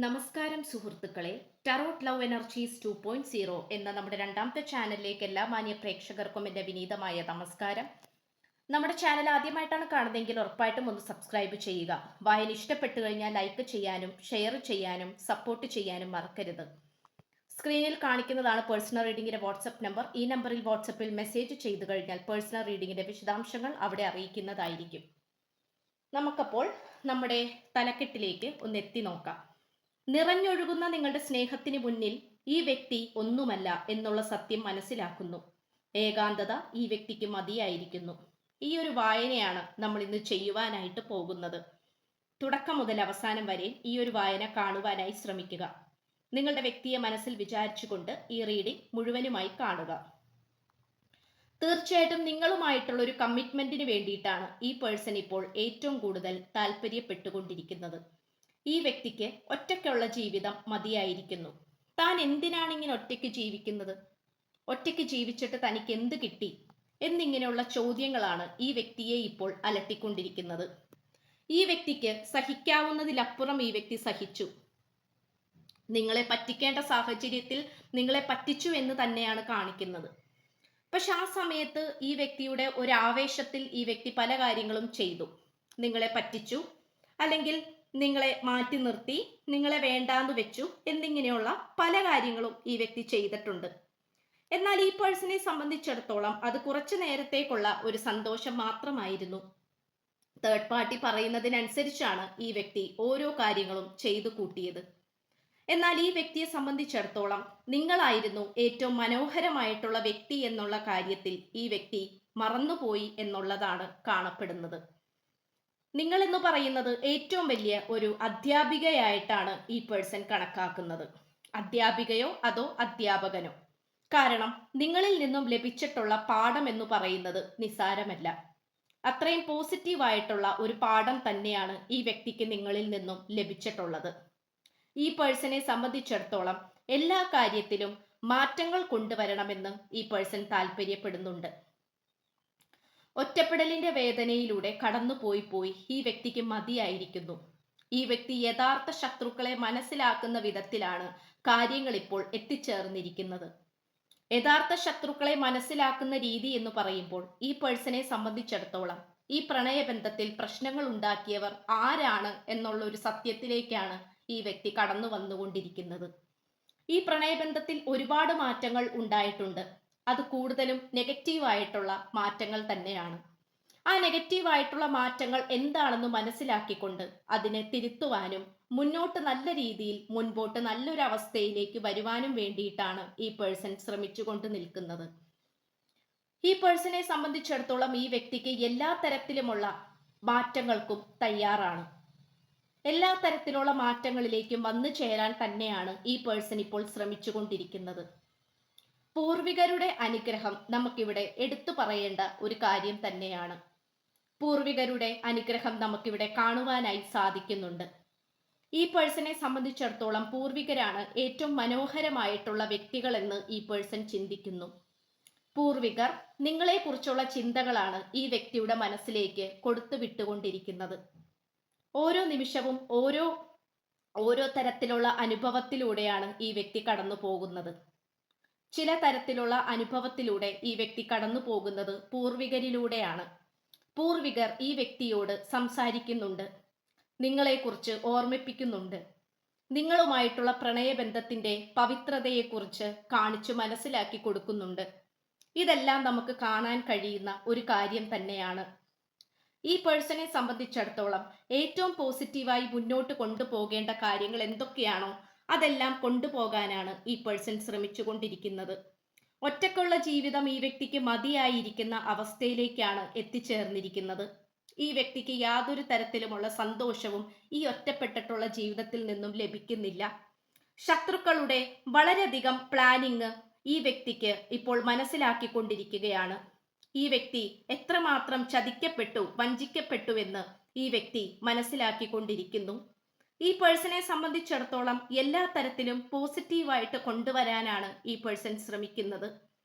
നമസ്കാരം സുഹൃത്തുക്കളെ. Tarot love energies 2.0 എന്ന നമ്മുടെ രണ്ടാമത്തെ ചാനലിലേക്ക് എല്ലാ മാന്യ പ്രേക്ഷകർക്കും എൻ്റെ വിനീതമായ നമസ്കാരം. നമ്മുടെ ചാനൽ ആദ്യമായിട്ടാണ് കാണുന്നതെങ്കിൽ ഉറപ്പായിട്ടും ഒന്ന് സബ്സ്ക്രൈബ് ചെയ്യുക. വായന ഇഷ്ടപ്പെട്ടു കഴിഞ്ഞാൽ ലൈക്ക് ചെയ്യാനും ഷെയർ ചെയ്യാനും സപ്പോർട്ട് ചെയ്യാനും മറക്കരുത്. സ്ക്രീനിൽ കാണിക്കുന്നതാണ് പേഴ്സണൽ റീഡിങ്ങിൻ്റെ വാട്സപ്പ് നമ്പർ. ഈ നമ്പറിൽ വാട്സപ്പിൽ മെസ്സേജ് ചെയ്തു കഴിഞ്ഞാൽ പേഴ്സണൽ റീഡിങ്ങിൻ്റെ വിശദാംശങ്ങൾ അവിടെ അറിയിക്കുന്നതായിരിക്കും. നമുക്കപ്പോൾ നമ്മുടെ തലക്കെട്ടിലേക്ക് ഒന്ന് എത്തി നോക്കാം. നിറഞ്ഞൊഴുകുന്ന നിങ്ങളുടെ സ്നേഹത്തിന് മുന്നിൽ ഈ വ്യക്തി ഒന്നുമല്ല എന്നുള്ള സത്യം മനസ്സിലാക്കുന്നു. ഏകാന്തത ഈ വ്യക്തിക്ക് മതിയായിരിക്കുന്നു. ഈ ഒരു വായനയാണ് നമ്മൾ ഇന്ന് ചെയ്യുവാനായിട്ട് പോകുന്നത്. തുടക്കം മുതൽ അവസാനം വരെ ഈ ഒരു വായന കാണുവാനായി ശ്രമിക്കുക. നിങ്ങളുടെ വ്യക്തിയെ മനസ്സിൽ വിചാരിച്ചുകൊണ്ട് ഈ റീഡിംഗ് മുഴുവനുമായി കാണുക. തീർച്ചയായിട്ടും നിങ്ങളുമായിട്ടുള്ള ഒരു കമ്മിറ്റ്മെന്റിന് വേണ്ടിയിട്ടാണ് ഈ പേഴ്സൺ ഇപ്പോൾ ഏറ്റവും കൂടുതൽ താല്പര്യപ്പെട്ടുകൊണ്ടിരിക്കുന്നത്. ഈ വ്യക്തിക്ക് ഒറ്റയ്ക്കുള്ള ജീവിതം മതിയായിരിക്കുന്നു. താൻ എന്തിനാണ് ഇങ്ങനെ ഒറ്റയ്ക്ക് ജീവിക്കുന്നത്? ഒറ്റയ്ക്ക് ജീവിച്ചിട്ട് തനിക്ക് എന്ത് കിട്ടി എന്നിങ്ങനെയുള്ള ചോദ്യങ്ങളാണ് ഈ വ്യക്തിയെ ഇപ്പോൾ അലട്ടിക്കൊണ്ടിരിക്കുന്നത്. ഈ വ്യക്തിക്ക് സഹിക്കാവുന്നതിലപ്പുറം ഈ വ്യക്തി സഹിച്ചു. നിങ്ങളെ പറ്റിക്കേണ്ട സാഹചര്യത്തിൽ നിങ്ങളെ പറ്റിച്ചു എന്ന് തന്നെയാണ് കാണിക്കുന്നത്. പക്ഷെ ആ സമയത്ത് ഈ വ്യക്തിയുടെ ഒരു ആവേശത്തിൽ ഈ വ്യക്തി പല കാര്യങ്ങളും ചെയ്തു. നിങ്ങളെ പറ്റിച്ചു, അല്ലെങ്കിൽ നിങ്ങളെ മാറ്റി നിർത്തി, നിങ്ങളെ വേണ്ടാന്ന് വെച്ചു എന്നിങ്ങനെയുള്ള പല കാര്യങ്ങളും ഈ വ്യക്തി ചെയ്തിട്ടുണ്ട്. എന്നാൽ ഈ പേഴ്സണെ സംബന്ധിച്ചിടത്തോളം അത് കുറച്ചു നേരത്തേക്കുള്ള ഒരു സന്തോഷം മാത്രമായിരുന്നു. തേർഡ് പാർട്ടി പറയുന്നതിനനുസരിച്ചാണ് ഈ വ്യക്തി ഓരോ കാര്യങ്ങളും ചെയ്തു കൂട്ടിയത്. എന്നാൽ ഈ വ്യക്തിയെ സംബന്ധിച്ചിടത്തോളം നിങ്ങളായിരുന്നു ഏറ്റവും മനോഹരമായിട്ടുള്ള വ്യക്തി എന്നുള്ള കാര്യത്തിൽ ഈ വ്യക്തി മറന്നുപോയി എന്നുള്ളതാണ് കാണപ്പെടുന്നത്. നിങ്ങൾ എന്ന് പറയുന്നത് ഏറ്റവും വലിയ ഒരു അധ്യാപികയായിട്ടാണ് ഈ പേഴ്സൺ കണക്കാക്കുന്നത്. അധ്യാപികയോ അതോ അധ്യാപകനോ? കാരണം നിങ്ങളിൽ നിന്നും ലഭിച്ചിട്ടുള്ള പാഠം എന്ന് പറയുന്നത് നിസ്സാരമല്ല. അത്രയും പോസിറ്റീവായിട്ടുള്ള ഒരു പാഠം തന്നെയാണ് ഈ വ്യക്തിക്ക് നിങ്ങളിൽ നിന്നും ലഭിച്ചിട്ടുള്ളത്. ഈ പേഴ്സണെ സംബന്ധിച്ചിടത്തോളം എല്ലാ കാര്യത്തിലും മാറ്റങ്ങൾ കൊണ്ടുവരണമെന്ന് ഈ പേഴ്സൺ താല്പര്യപ്പെടുന്നുണ്ട്. ഒറ്റപ്പെടലിന്റെ വേദനയിലൂടെ കടന്നുപോയി ഈ വ്യക്തിക്ക് മതിയായിരിക്കുന്നു. ഈ വ്യക്തി യഥാർത്ഥ ശത്രുക്കളെ മനസ്സിലാക്കുന്ന വിധത്തിലാണ് കാര്യങ്ങൾ ഇപ്പോൾ എത്തിച്ചേർന്നിരിക്കുന്നത്. യഥാർത്ഥ ശത്രുക്കളെ മനസ്സിലാക്കുന്ന രീതി എന്ന് പറയുമ്പോൾ ഈ പേഴ്സണെ സംബന്ധിച്ചിടത്തോളം ഈ പ്രണയബന്ധത്തിൽ പ്രശ്നങ്ങൾ ഉണ്ടാക്കിയവർ ആരാണ് എന്നുള്ള ഒരു സത്യത്തിലേക്കാണ് ഈ വ്യക്തി കടന്നു വന്നുകൊണ്ടിരിക്കുന്നത്. ഈ പ്രണയബന്ധത്തിൽ ഒരുപാട് മാറ്റങ്ങൾ ഉണ്ടായിട്ടുണ്ട്. അത് കൂടുതലും നെഗറ്റീവായിട്ടുള്ള മാറ്റങ്ങൾ തന്നെയാണ്. ആ നെഗറ്റീവായിട്ടുള്ള മാറ്റങ്ങൾ എന്താണെന്ന് മനസ്സിലാക്കിക്കൊണ്ട് അതിനെ തിരുത്തുവാനും മുന്നോട്ട് നല്ല രീതിയിൽ മുൻപോട്ട് നല്ലൊരു അവസ്ഥയിലേക്ക് വരുവാനും വേണ്ടിയിട്ടാണ് ഈ പേഴ്സൺ ശ്രമിച്ചുകൊണ്ട് നിൽക്കുന്നത്. ഈ പേഴ്സണെ സംബന്ധിച്ചിടത്തോളം ഈ വ്യക്തിക്ക് എല്ലാ തരത്തിലുമുള്ള മാറ്റങ്ങൾക്കും തയ്യാറാണ്. എല്ലാ തരത്തിലുള്ള മാറ്റങ്ങളിലേക്കും വന്നു ചേരാൻ തന്നെയാണ് ഈ പേഴ്സൺ ഇപ്പോൾ ശ്രമിച്ചുകൊണ്ടിരിക്കുന്നത്. പൂർവികരുടെ അനുഗ്രഹം നമുക്കിവിടെ എടുത്തു പറയേണ്ട ഒരു കാര്യം തന്നെയാണ്. പൂർവികരുടെ അനുഗ്രഹം നമുക്കിവിടെ കാണുവാനായി സാധിക്കുന്നുണ്ട്. ഈ പേഴ്സണെ സംബന്ധിച്ചിടത്തോളം പൂർവികരാണ് ഏറ്റവും മനോഹരമായിട്ടുള്ള വ്യക്തികളെന്ന് ഈ പേഴ്സൺ ചിന്തിക്കുന്നു. പൂർവികർ നിങ്ങളെക്കുറിച്ചുള്ള ചിന്തകളാണ് ഈ വ്യക്തിയുടെ മനസ്സിലേക്ക് കൊടുത്തു വിട്ടുകൊണ്ടിരിക്കുന്നത്. ഓരോ നിമിഷവും ഓരോ തരത്തിലുള്ള അനുഭവത്തിലൂടെയാണ് ഈ വ്യക്തി കടന്നു പോകുന്നത്. ചില തരത്തിലുള്ള അനുഭവത്തിലൂടെ ഈ വ്യക്തി കടന്നു പോകുന്നത് പൂർവികരിലൂടെയാണ്. പൂർവികർ ഈ വ്യക്തിയോട് സംസാരിക്കുന്നുണ്ട്, നിങ്ങളെക്കുറിച്ച് ഓർമ്മിപ്പിക്കുന്നുണ്ട്, നിങ്ങളുമായിട്ടുള്ള പ്രണയബന്ധത്തിന്റെ പവിത്രതയെക്കുറിച്ച് കാണിച്ചു മനസ്സിലാക്കി കൊടുക്കുന്നുണ്ട്. ഇതെല്ലാം നമുക്ക് കാണാൻ കഴിയുന്ന ഒരു കാര്യം തന്നെയാണ്. ഈ പേഴ്സണെ സംബന്ധിച്ചിടത്തോളം ഏറ്റവും പോസിറ്റീവായി മുന്നോട്ട് കൊണ്ടുപോകേണ്ട കാര്യങ്ങൾ എന്തൊക്കെയാണോ അതെല്ലാം കൊണ്ടുപോകാനാണ് ഈ പേഴ്സൺ ശ്രമിച്ചുകൊണ്ടിരിക്കുന്നത്. ഒറ്റക്കുള്ള ജീവിതം ഈ വ്യക്തിക്ക് മതിയായിരിക്കുന്ന അവസ്ഥയിലേക്കാണ് എത്തിച്ചേർന്നിരിക്കുന്നത്. ഈ വ്യക്തിക്ക് യാതൊരു തരത്തിലുമുള്ള സന്തോഷവും ഈ ഒറ്റപ്പെട്ടിട്ടുള്ള ജീവിതത്തിൽ നിന്നും ലഭിക്കുന്നില്ല. ശത്രുക്കളുടെ വളരെയധികം പ്ലാനിങ് ഈ വ്യക്തിക്ക് ഇപ്പോൾ മനസ്സിലാക്കിക്കൊണ്ടിരിക്കുകയാണ്. ഈ വ്യക്തി എത്രമാത്രം ചതിക്കപ്പെട്ടു, വഞ്ചിക്കപ്പെട്ടു എന്ന് ഈ വ്യക്തി മനസ്സിലാക്കിക്കൊണ്ടിരിക്കുന്നു. ഈ പേഴ്സണെ സംബന്ധിച്ചിടത്തോളം എല്ലാ തരത്തിലും പോസിറ്റീവായിട്ട് കൊണ്ടുവരാനാണ് ഈ പേഴ്സൺ ശ്രമിക്കുന്നത്.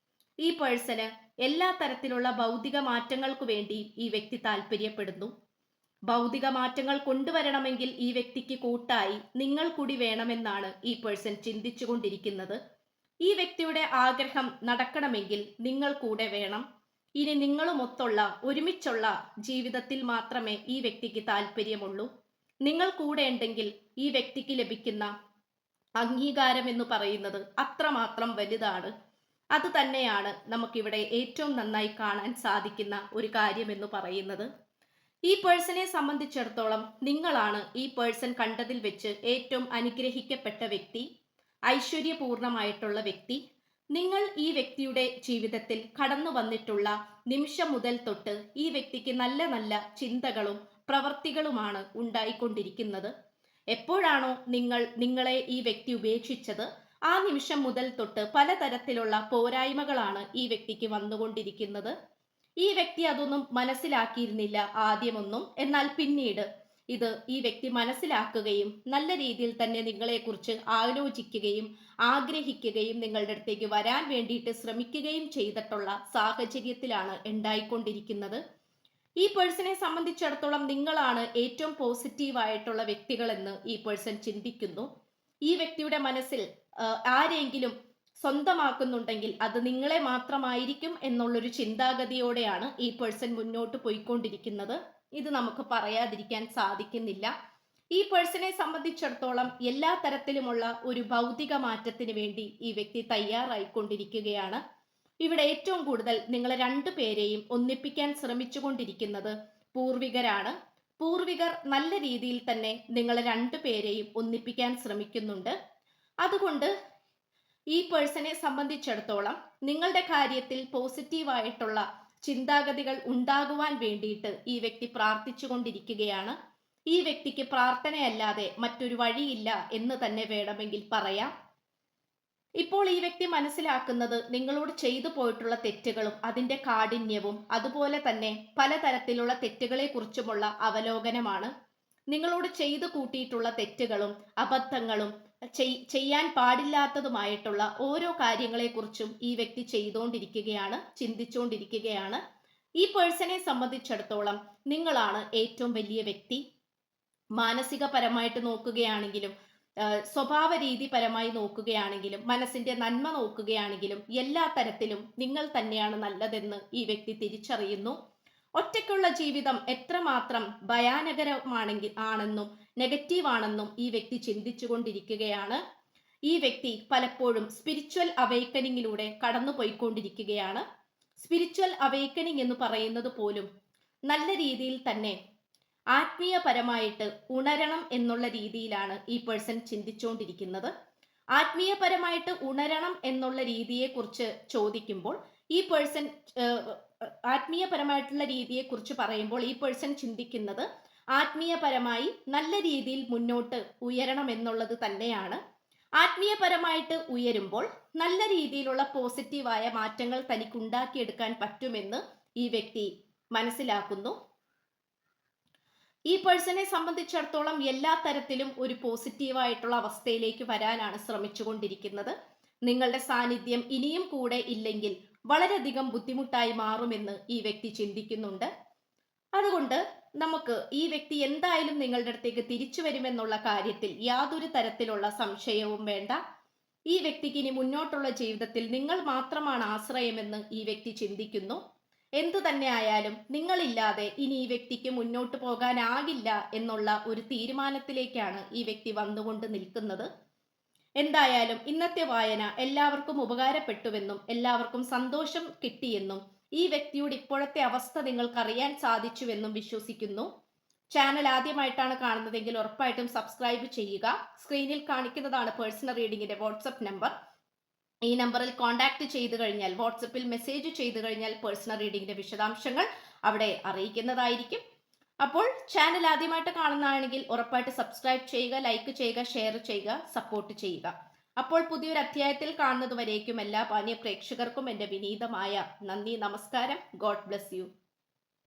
ഈ പേഴ്സണ് എല്ലാ തരത്തിലുള്ള ഭൗതിക മാറ്റങ്ങൾക്ക് വേണ്ടി ഈ വ്യക്തി താല്പര്യപ്പെടുന്നു. ഭൗതിക മാറ്റങ്ങൾ കൊണ്ടുവരണമെങ്കിൽ ഈ വ്യക്തിക്ക് കൂട്ടായി നിങ്ങൾ കൂടി വേണമെന്നാണ് ഈ പേഴ്സൺ ചിന്തിച്ചുകൊണ്ടിരിക്കുന്നത്. ഈ വ്യക്തിയുടെ ആഗ്രഹം നടക്കണമെങ്കിൽ നിങ്ങൾ കൂടെ വേണം. ഇനി നിങ്ങളുമൊത്തുള്ള ഒരുമിച്ചുള്ള ജീവിതത്തിൽ മാത്രമേ ഈ വ്യക്തിക്ക് താല്പര്യമുള്ളൂ. നിങ്ങൾ കൂടെ ഉണ്ടെങ്കിൽ ഈ വ്യക്തിക്ക് ലഭിക്കുന്ന അംഗീകാരം എന്ന് പറയുന്നത് അത്രമാത്രം വലുതാണ്. അത് തന്നെയാണ് നമുക്കിവിടെ ഏറ്റവും നന്നായി കാണാൻ സാധിക്കുന്ന ഒരു കാര്യം എന്ന് പറയുന്നത്. ഈ പേഴ്സണെ സംബന്ധിച്ചിടത്തോളം നിങ്ങളാണ് ഈ പേഴ്സൺ കണ്ടതിൽ വെച്ച് ഏറ്റവും അനുഗ്രഹിക്കപ്പെട്ട വ്യക്തി, ഐശ്വര്യപൂർണമായിട്ടുള്ള വ്യക്തി. നിങ്ങൾ ഈ വ്യക്തിയുടെ ജീവിതത്തിൽ കടന്നു വന്നിട്ടുള്ള നിമിഷം മുതൽ തൊട്ട് ഈ വ്യക്തിക്ക് നല്ല നല്ല ചിന്തകളും പ്രവർത്തികളുമാണ് ഉണ്ടായിക്കൊണ്ടിരിക്കുന്നത്. എപ്പോഴാണോ നിങ്ങളെ ഈ വ്യക്തി ഉപേക്ഷിച്ചത്, ആ നിമിഷം മുതൽ തൊട്ട് പലതരത്തിലുള്ള പോരായ്മകളാണ് ഈ വ്യക്തിക്ക് വന്നുകൊണ്ടിരിക്കുന്നത്. ഈ വ്യക്തി അതൊന്നും മനസ്സിലാക്കിയിരുന്നില്ല ആദ്യമൊന്നും. എന്നാൽ പിന്നീട് ഈ വ്യക്തി മനസ്സിലാക്കുകയും നല്ല രീതിയിൽ തന്നെ നിങ്ങളെക്കുറിച്ച് ആലോചിക്കുകയും ആഗ്രഹിക്കുകയും നിങ്ങളുടെ അടുത്തേക്ക് വരാൻ വേണ്ടിയിട്ട് ശ്രമിക്കുകയും ചെയ്തിട്ടുള്ള സാഹചര്യത്തിലാണ് ഉണ്ടായിക്കൊണ്ടിരിക്കുന്നത്. ഈ പേഴ്സണെ സംബന്ധിച്ചിടത്തോളം നിങ്ങളാണ് ഏറ്റവും പോസിറ്റീവായിട്ടുള്ള വ്യക്തികളെന്ന് ഈ പേഴ്സൺ ചിന്തിക്കുന്നു. ഈ വ്യക്തിയുടെ മനസ്സിൽ ആരെങ്കിലും സ്വന്തമാക്കുന്നുണ്ടെങ്കിൽ അത് നിങ്ങളെ മാത്രമായിരിക്കും എന്നുള്ളൊരു ചിന്താഗതിയോടെയാണ് ഈ പേഴ്സൺ മുന്നോട്ട് പോയിക്കൊണ്ടിരിക്കുന്നത്. ഇത് നമുക്ക് പറയാതിരിക്കാൻ സാധിക്കുന്നില്ല. ഈ പേഴ്സണെ സംബന്ധിച്ചിടത്തോളം എല്ലാ തരത്തിലുമുള്ള ഒരു ഭൗതിക മാറ്റത്തിന് വേണ്ടി ഈ വ്യക്തി തയ്യാറായിക്കൊണ്ടിരിക്കുകയാണ്. ഇവിടെ ഏറ്റവും കൂടുതൽ നിങ്ങളെ രണ്ടുപേരെയും ഒന്നിപ്പിക്കാൻ ശ്രമിച്ചുകൊണ്ടിരിക്കുന്നത് പൂർവികരാണ്. പൂർവികർ നല്ല രീതിയിൽ തന്നെ നിങ്ങളെ രണ്ടുപേരെയും ഒന്നിപ്പിക്കാൻ ശ്രമിക്കുന്നുണ്ട്. അതുകൊണ്ട് ഈ പേഴ്സണെ സംബന്ധിച്ചിടത്തോളം നിങ്ങളുടെ കാര്യത്തിൽ പോസിറ്റീവായിട്ടുള്ള ചിന്താഗതികൾ ഉണ്ടാകുവാൻ വേണ്ടിയിട്ട് ഈ വ്യക്തി പ്രാർത്ഥിച്ചുകൊണ്ടിരിക്കുകയാണ്. ഈ വ്യക്തിക്ക് പ്രാർത്ഥനയല്ലാതെ മറ്റൊരു വഴിയില്ല എന്ന് തന്നെ വേണമെങ്കിൽ പറയാം. ഇപ്പോൾ ഈ വ്യക്തി മനസ്സിലാക്കുന്നത് നിങ്ങളോട് ചെയ്തു പോയിട്ടുള്ള തെറ്റുകളും അതിൻ്റെ കാഠിന്യവും അതുപോലെ തന്നെ പലതരത്തിലുള്ള തെറ്റുകളെ കുറിച്ചുമുള്ള അവലോകനമാണ്. നിങ്ങളോട് ചെയ്തു കൂട്ടിയിട്ടുള്ള തെറ്റുകളും അബദ്ധങ്ങളും ചെയ്യാൻ പാടില്ലാത്തതുമായിട്ടുള്ള ഓരോ കാര്യങ്ങളെക്കുറിച്ചും ഈ വ്യക്തി ചെയ്തുകൊണ്ടിരിക്കുകയാണ്, ചിന്തിച്ചുകൊണ്ടിരിക്കുകയാണ്. ഈ പേഴ്സണെ സംബന്ധിച്ചിടത്തോളം നിങ്ങളാണ് ഏറ്റവും വലിയ വ്യക്തി. മാനസികപരമായിട്ട് നോക്കുകയാണെങ്കിലും സ്വഭാവ രീതിപരമായി നോക്കുകയാണെങ്കിലും മനസ്സിന്റെ നന്മ നോക്കുകയാണെങ്കിലും എല്ലാ തരത്തിലും നിങ്ങൾ തന്നെയാണ് നല്ലതെന്ന് ഈ വ്യക്തി തിരിച്ചറിയുന്നു. ഒറ്റയ്ക്കുള്ള ജീവിതം എത്രമാത്രം ആണെന്നും നെഗറ്റീവാണെന്നും ഈ വ്യക്തി ചിന്തിച്ചുകൊണ്ടിരിക്കുകയാണ്. ഈ വ്യക്തി പലപ്പോഴും സ്പിരിച്വൽ അവേക്കനിങ്ങിലൂടെ കടന്നു പോയിക്കൊണ്ടിരിക്കുകയാണ്. സ്പിരിച്വൽ അവേക്കനിങ് എന്ന് പറയുന്നത് പോലും നല്ല രീതിയിൽ തന്നെ ആത്മീയപരമായിട്ട് ഉണരണം എന്നുള്ള രീതിയിലാണ് ഈ പേഴ്സൺ ചിന്തിച്ചുകൊണ്ടിരിക്കുന്നത്. ആത്മീയപരമായിട്ട് ഉണരണം എന്നുള്ള രീതിയെക്കുറിച്ച് ചോദിക്കുമ്പോൾ ഈ പേഴ്സൺ ആത്മീയപരമായിട്ടുള്ള രീതിയെക്കുറിച്ച് പറയുമ്പോൾ ഈ പേഴ്സൺ ചിന്തിക്കുന്നത് ആത്മീയപരമായി നല്ല രീതിയിൽ മുന്നോട്ട് ഉയരണം എന്നുള്ളത് തന്നെയാണ്. ആത്മീയപരമായിട്ട് ഉയരുമ്പോൾ നല്ല രീതിയിലുള്ള പോസിറ്റീവായ മാറ്റങ്ങൾ തനിക്ക് ഉണ്ടാക്കിയെടുക്കാൻ പറ്റുമെന്ന് ഈ വ്യക്തി മനസ്സിലാക്കുന്നു. ഈ പേഴ്സണെ സംബന്ധിച്ചിടത്തോളം എല്ലാ തരത്തിലും ഒരു പോസിറ്റീവായിട്ടുള്ള അവസ്ഥയിലേക്ക് വരാനാണ് ശ്രമിച്ചുകൊണ്ടിരിക്കുന്നത്. നിങ്ങളുടെ സാന്നിധ്യം ഇനിയും കൂടെ ഇല്ലെങ്കിൽ വളരെയധികം ബുദ്ധിമുട്ടായി മാറുമെന്ന് ഈ വ്യക്തി ചിന്തിക്കുന്നുണ്ട്. അതുകൊണ്ട് നമുക്ക് ഈ വ്യക്തി എന്തായാലും നിങ്ങളുടെ അടുത്തേക്ക് തിരിച്ചു വരുമെന്നുള്ള കാര്യത്തിൽ യാതൊരു തരത്തിലുള്ള സംശയവും വേണ്ട. ഈ വ്യക്തിക്ക് ഇനി മുന്നോട്ടുള്ള ജീവിതത്തിൽ നിങ്ങൾ മാത്രമാണ് ആശ്രയമെന്ന് ഈ വ്യക്തി ചിന്തിക്കുന്നു. എന്തു തന്നെ ആയാലും നിങ്ങളില്ലാതെ ഇനി ഈ വ്യക്തിക്ക് മുന്നോട്ട് പോകാനാകില്ല എന്നുള്ള ഒരു തീരുമാനത്തിലേക്കാണ് ഈ വ്യക്തി വന്നുകൊണ്ട് നിൽക്കുന്നത്. എന്തായാലും ഇന്നത്തെ വായന എല്ലാവർക്കും ഉപകാരപ്പെട്ടുവെന്നും എല്ലാവർക്കും സന്തോഷം കിട്ടിയെന്നും ഈ വ്യക്തിയുടെ ഇപ്പോഴത്തെ അവസ്ഥ നിങ്ങൾക്ക് അറിയാൻ സാധിച്ചുവെന്നും വിശ്വസിക്കുന്നു. ചാനൽ ആദ്യമായിട്ടാണ് കാണുന്നതെങ്കിൽ ഉറപ്പായിട്ടും സബ്സ്ക്രൈബ് ചെയ്യുക. സ്ക്രീനിൽ കാണിക്കുന്നതാണ് പേഴ്സണൽ റീഡിങ്ങിന്റെ വാട്സപ്പ് നമ്പർ. ഈ നമ്പറിൽ കോൺടാക്ട് ചെയ്തു കഴിഞ്ഞാൽ, വാട്സപ്പിൽ മെസ്സേജ് ചെയ്തു കഴിഞ്ഞാൽ പേഴ്സണൽ റീഡിങ്ങിന്റെ വിശദാംശങ്ങൾ അവിടെ അറിയിക്കുന്നതായിരിക്കും. അപ്പോൾ ചാനൽ ആദ്യമായിട്ട് കാണുന്നതാണെങ്കിൽ ഉറപ്പായിട്ട് സബ്സ്ക്രൈബ് ചെയ്യുക, ലൈക്ക് ചെയ്യുക, ഷെയർ ചെയ്യുക, സപ്പോർട്ട് ചെയ്യുക. അപ്പോൾ പുതിയൊരു അധ്യായത്തിൽ കാണുന്നത് വരേക്കും എല്ലാ മാന്യ പ്രേക്ഷകർക്കും എൻ്റെ വിനീതമായ നന്ദി, നമസ്കാരം. God bless you.